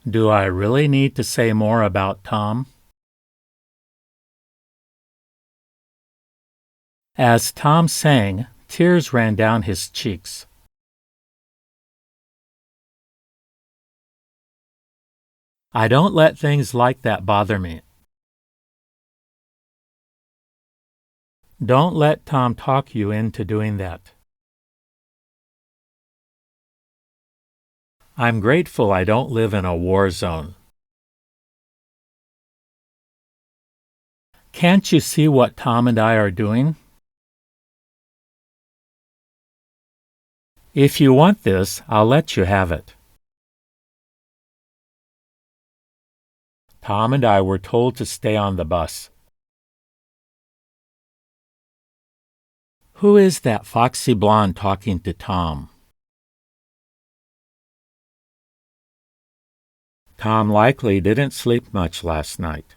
Do I really need to say more about Tom? As Tom sang, tears ran down his cheeks. I don't let things like that bother me. Don't let Tom talk you into doing that. I'm grateful I don't live in a war zone. Can't you see what Tom and I are doing? If you want this, I'll let you have it. Tom and I were told to stay on the bus. Who is that foxy blonde talking to Tom? Tom likely didn't sleep much last night.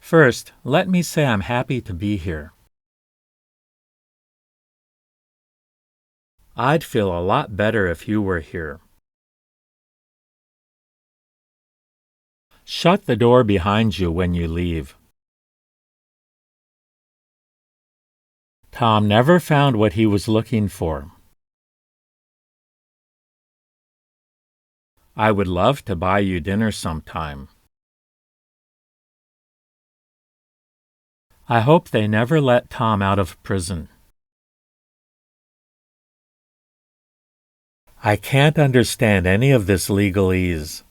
First, let me say I'm happy to be here. I'd feel a lot better if you were here. Shut the door behind you when you leave. Tom never found what he was looking for. I would love to buy you dinner sometime. I hope they never let Tom out of prison. I can't understand any of this legalese.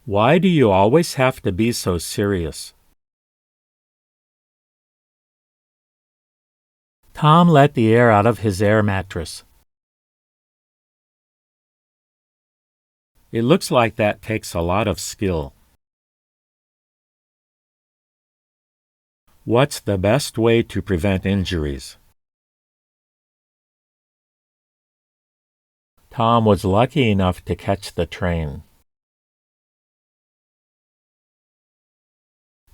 Why do you always have to be so serious? Tom let the air out of his air mattress. It looks like that takes a lot of skill. What's the best way to prevent injuries? Tom was lucky enough to catch the train.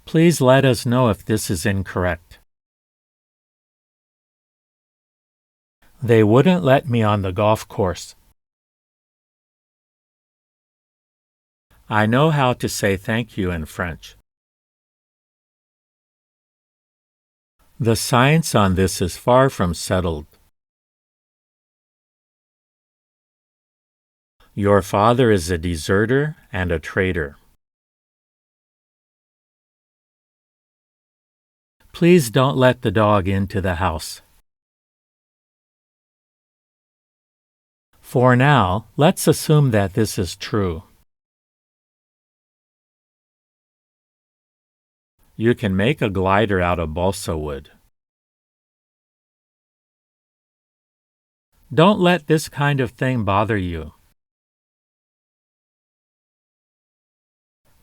Please let us know if this is incorrect. They wouldn't let me on the golf course. I know how to say thank you in French. The science on this is far from settled. Your father is a deserter and a traitor. Please don't let the dog into the house. For now, let's assume that this is true. You can make a glider out of balsa wood. Don't let this kind of thing bother you.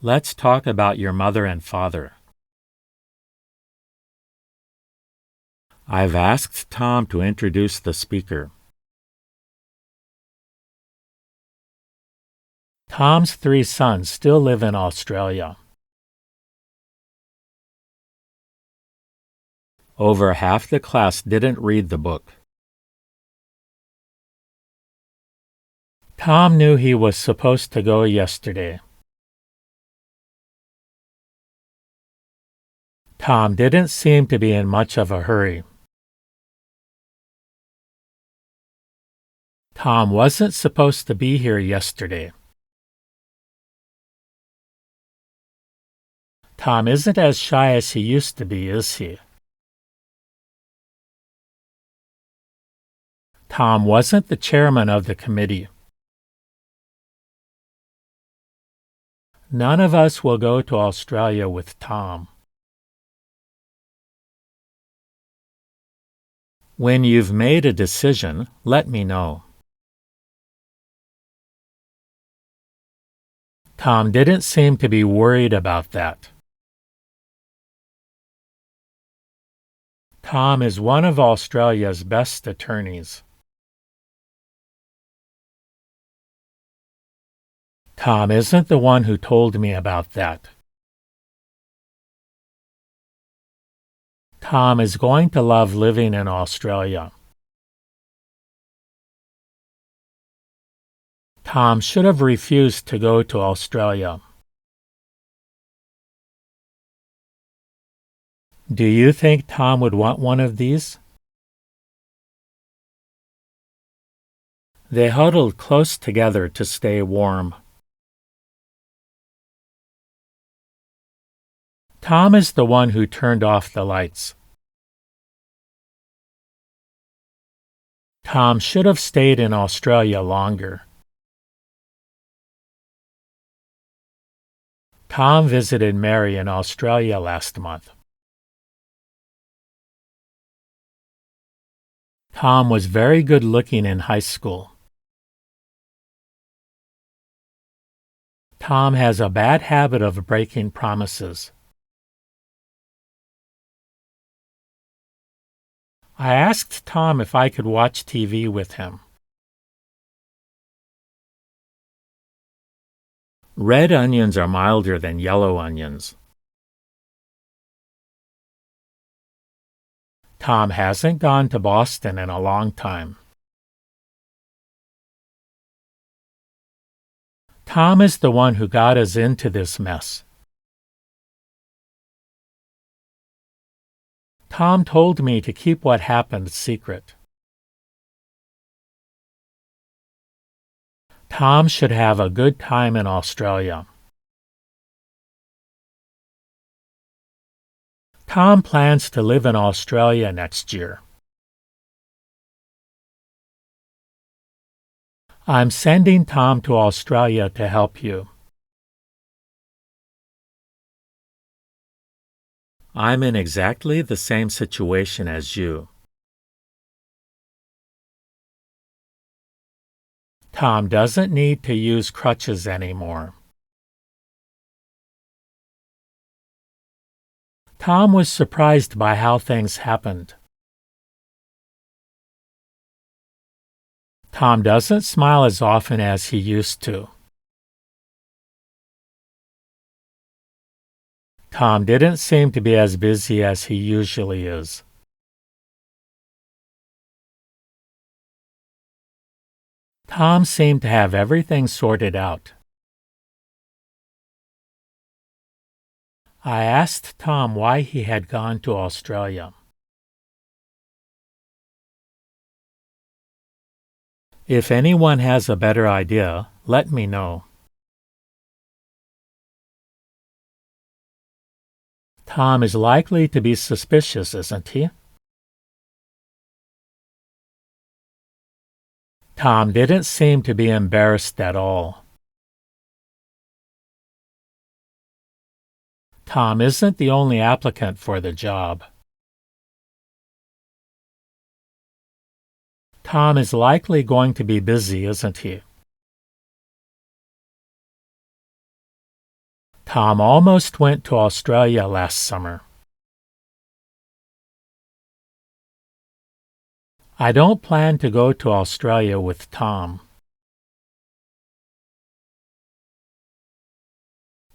Let's talk about your mother and father. I've asked Tom to introduce the speaker. Tom's 3 sons still live in Australia. Over half the class didn't read the book. Tom knew he was supposed to go yesterday. Tom didn't seem to be in much of a hurry. Tom wasn't supposed to be here yesterday. Tom isn't as shy as he used to be, is he? Tom wasn't the chairman of the committee. None of us will go to Australia with Tom. When you've made a decision, let me know. Tom didn't seem to be worried about that. Tom is one of Australia's best attorneys. Tom isn't the one who told me about that. Tom is going to love living in Australia. Tom should have refused to go to Australia. Do you think Tom would want one of these? They huddled close together to stay warm. Tom is the one who turned off the lights. Tom should have stayed in Australia longer. Tom visited Mary in Australia last month. Tom was very good looking in high school. Tom has a bad habit of breaking promises. I asked Tom if I could watch TV with him. Red onions are milder than yellow onions. Tom hasn't gone to Boston in a long time. Tom is the one who got us into this mess. Tom told me to keep what happened secret. Tom should have a good time in Australia. Tom plans to live in Australia next year. I'm sending Tom to Australia to help you. I'm in exactly the same situation as you. Tom doesn't need to use crutches anymore. Tom was surprised by how things happened. Tom doesn't smile as often as he used to. Tom didn't seem to be as busy as he usually is. Tom seemed to have everything sorted out. I asked Tom why he had gone to Australia. If anyone has a better idea, let me know. Tom is likely to be suspicious, isn't he? Tom didn't seem to be embarrassed at all. Tom isn't the only applicant for the job. Tom is likely going to be busy, isn't he? Tom almost went to Australia last summer. I don't plan to go to Australia with Tom.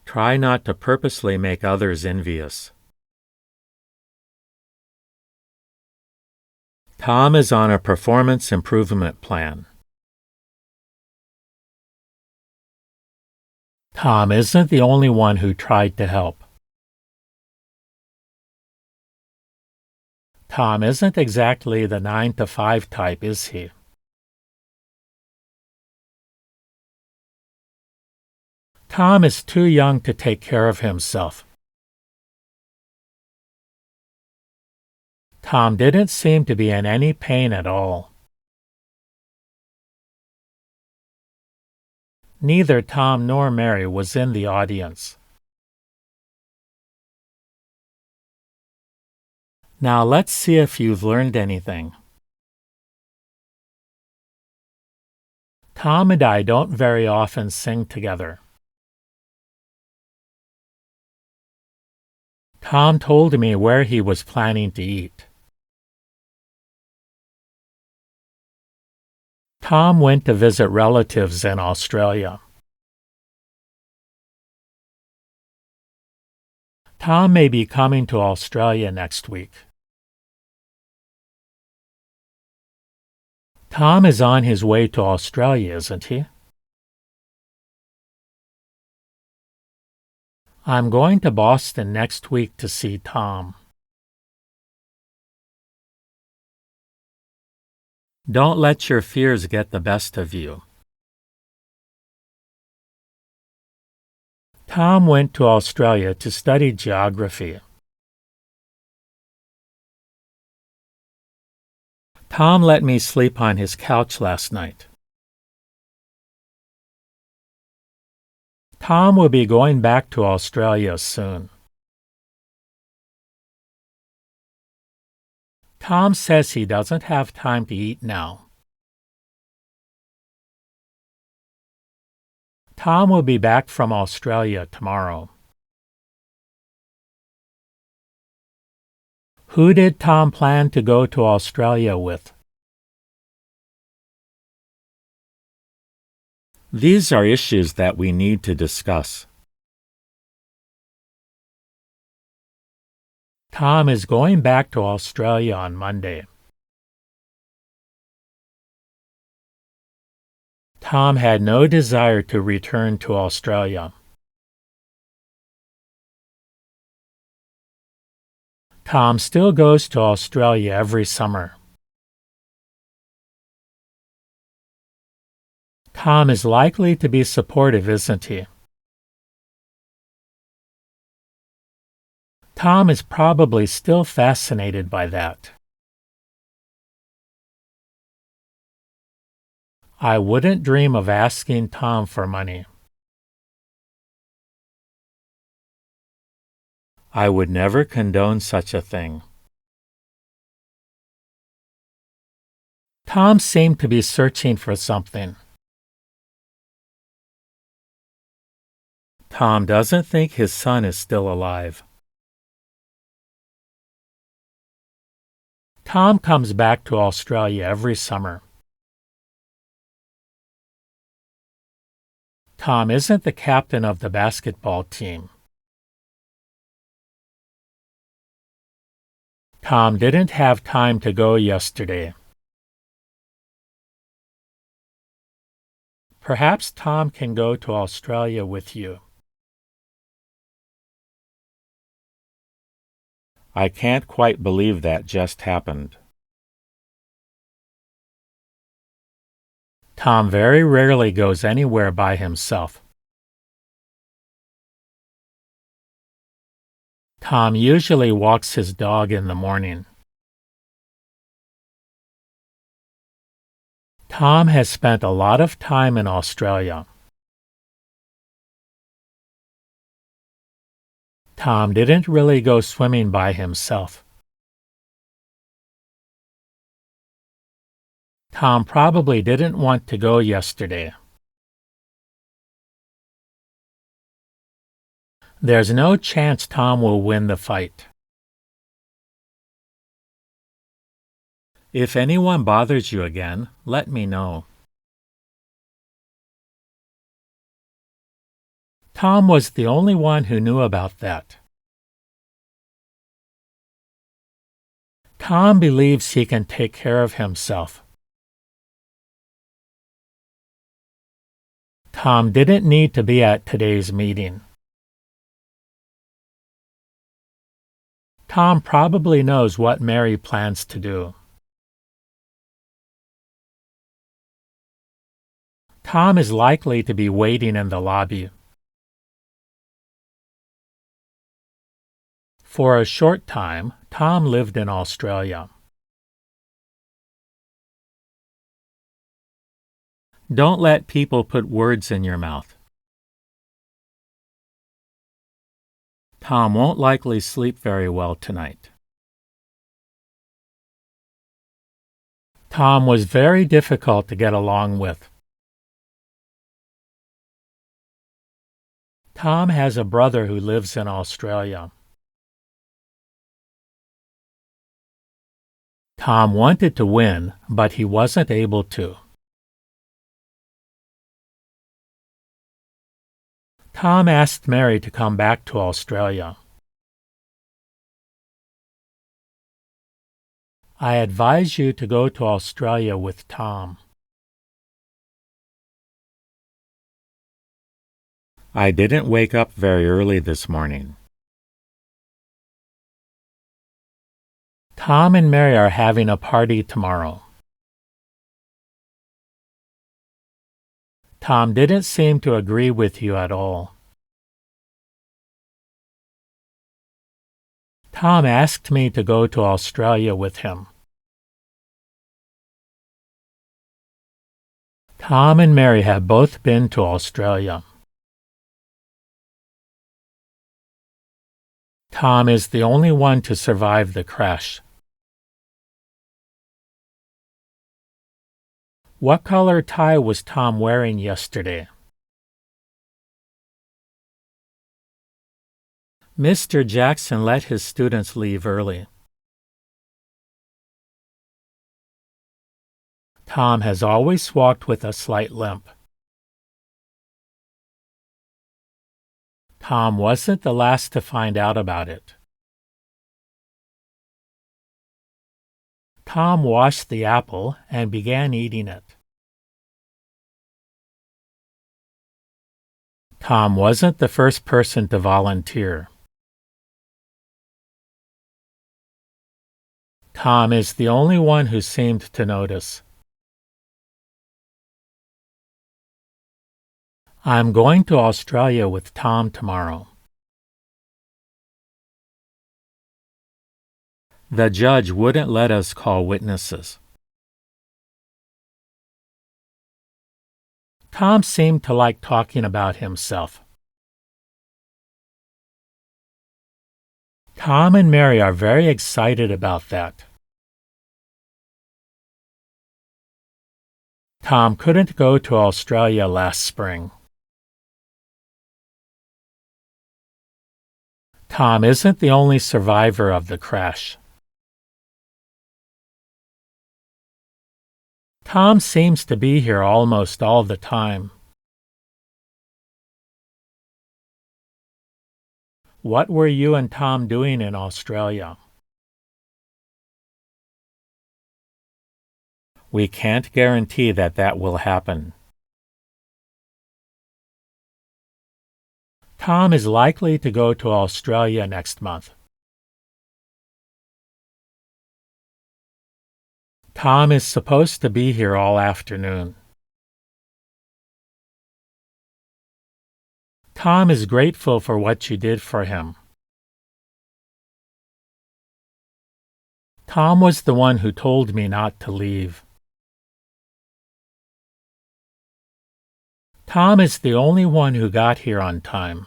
Try not to purposely make others envious. Tom is on a performance improvement plan. Tom isn't the only one who tried to help. Tom isn't exactly the 9-to-5 type, is he? Tom is too young to take care of himself. Tom didn't seem to be in any pain at all. Neither Tom nor Mary was in the audience. Now let's see if you've learned anything. Tom and I don't very often sing together. Tom told me where he was planning to eat. Tom went to visit relatives in Australia. Tom may be coming to Australia next week. Tom is on his way to Australia, isn't he? I'm going to Boston next week to see Tom. Don't let your fears get the best of you. Tom went to Australia to study geography. Tom let me sleep on his couch last night. Tom will be going back to Australia soon. Tom says he doesn't have time to eat now. Tom will be back from Australia tomorrow. Who did Tom plan to go to Australia with? These are issues that we need to discuss. Tom is going back to Australia on Monday. Tom had no desire to return to Australia. Tom still goes to Australia every summer. Tom is likely to be supportive, isn't he? Tom is probably still fascinated by that. I wouldn't dream of asking Tom for money. I would never condone such a thing. Tom seemed to be searching for something. Tom doesn't think his son is still alive. Tom comes back to Australia every summer. Tom isn't the captain of the basketball team. Tom didn't have time to go yesterday. Perhaps Tom can go to Australia with you. I can't quite believe that just happened. Tom very rarely goes anywhere by himself. Tom usually walks his dog in the morning. Tom has spent a lot of time in Australia. Tom didn't really go swimming by himself. Tom probably didn't want to go yesterday. There's no chance Tom will win the fight. If anyone bothers you again, let me know. Tom was the only one who knew about that. Tom believes he can take care of himself. Tom didn't need to be at today's meeting. Tom probably knows what Mary plans to do. Tom is likely to be waiting in the lobby. For a short time, Tom lived in Australia. Don't let people put words in your mouth. Tom won't likely sleep very well tonight. Tom was very difficult to get along with. Tom has a brother who lives in Australia. Tom wanted to win, but he wasn't able to. Tom asked Mary to come back to Australia. I advise you to go to Australia with Tom. I didn't wake up very early this morning. Tom and Mary are having a party tomorrow. Tom didn't seem to agree with you at all. Tom asked me to go to Australia with him. Tom and Mary have both been to Australia. Tom is the only one to survive the crash. What color tie was Tom wearing yesterday? Mr. Jackson let his students leave early. Tom has always walked with a slight limp. Tom wasn't the last to find out about it. Tom washed the apple and began eating it. Tom wasn't the first person to volunteer. Tom is the only one who seemed to notice. I'm going to Australia with Tom tomorrow. The judge wouldn't let us call witnesses. Tom seemed to like talking about himself. Tom and Mary are very excited about that. Tom couldn't go to Australia last spring. Tom isn't the only survivor of the crash. Tom seems to be here almost all the time. What were you and Tom doing in Australia? We can't guarantee that will happen. Tom is likely to go to Australia next month. Tom is supposed to be here all afternoon. Tom is grateful for what you did for him. Tom was the one who told me not to leave. Tom is the only one who got here on time.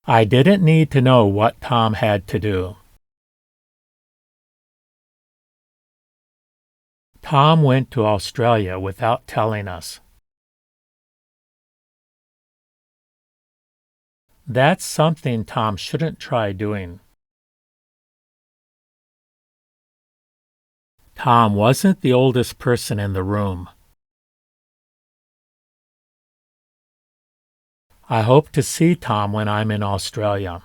I didn't need to know what Tom had to do. Tom went to Australia without telling us. That's something Tom shouldn't try doing. Tom wasn't the oldest person in the room. I hope to see Tom when I'm in Australia.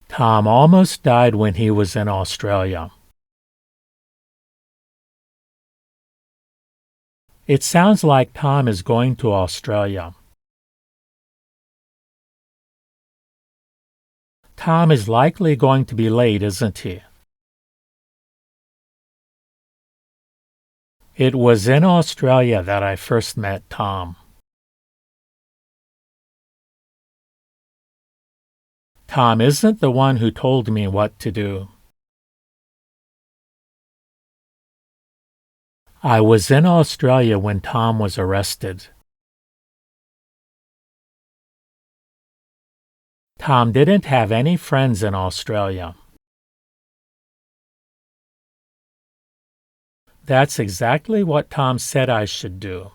Tom almost died when he was in Australia. It sounds like Tom is going to Australia. Tom is likely going to be late, isn't he? It was in Australia that I first met Tom. Tom isn't the one who told me what to do. I was in Australia when Tom was arrested. Tom didn't have any friends in Australia. That's exactly what Tom said I should do.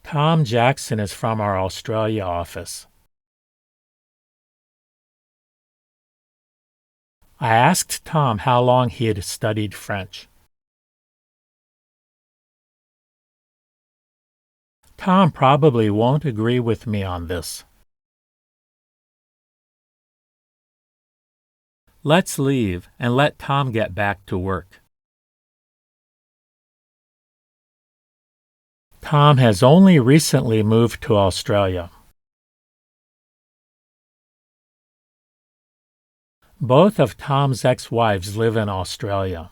Tom Jackson is from our Australia office. I asked Tom how long he had studied French. Tom probably won't agree with me on this. Let's leave and let Tom get back to work. Tom has only recently moved to Australia. Both of Tom's ex-wives live in Australia.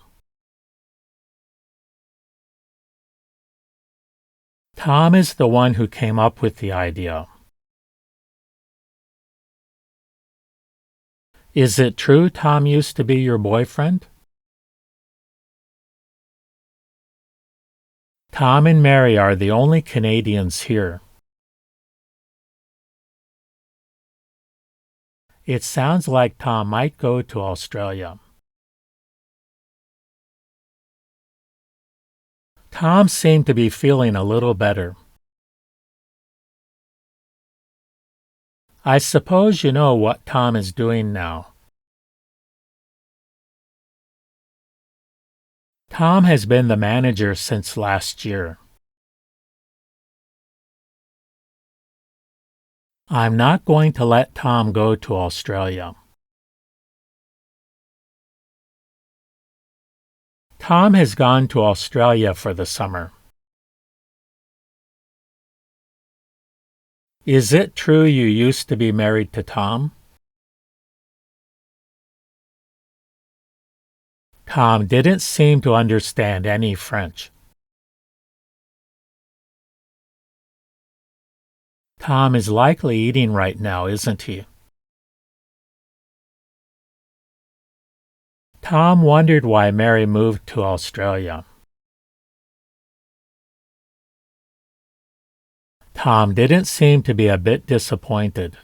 Tom is the one who came up with the idea. Is it true Tom used to be your boyfriend? Tom and Mary are the only Canadians here. It sounds like Tom might go to Australia. Tom seemed to be feeling a little better. I suppose you know what Tom is doing now. Tom has been the manager since last year. I'm not going to let Tom go to Australia. Tom has gone to Australia for the summer. Is it true you used to be married to Tom? Tom didn't seem to understand any French. Tom is likely eating right now, isn't he? Tom wondered why Mary moved to Australia. Tom didn't seem to be a bit disappointed.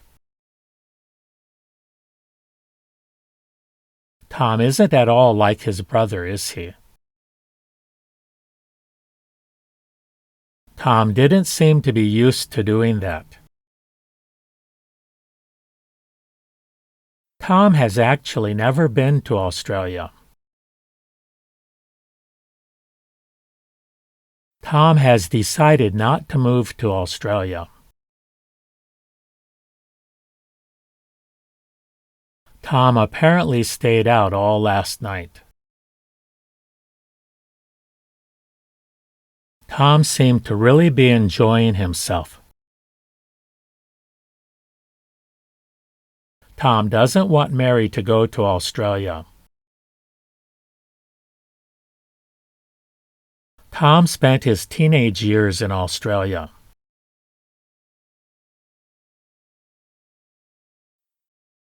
Tom isn't at all like his brother, is he? Tom didn't seem to be used to doing that. Tom has actually never been to Australia. Tom has decided not to move to Australia. Tom apparently stayed out all last night. Tom seemed to really be enjoying himself. Tom doesn't want Mary to go to Australia. Tom spent his teenage years in Australia.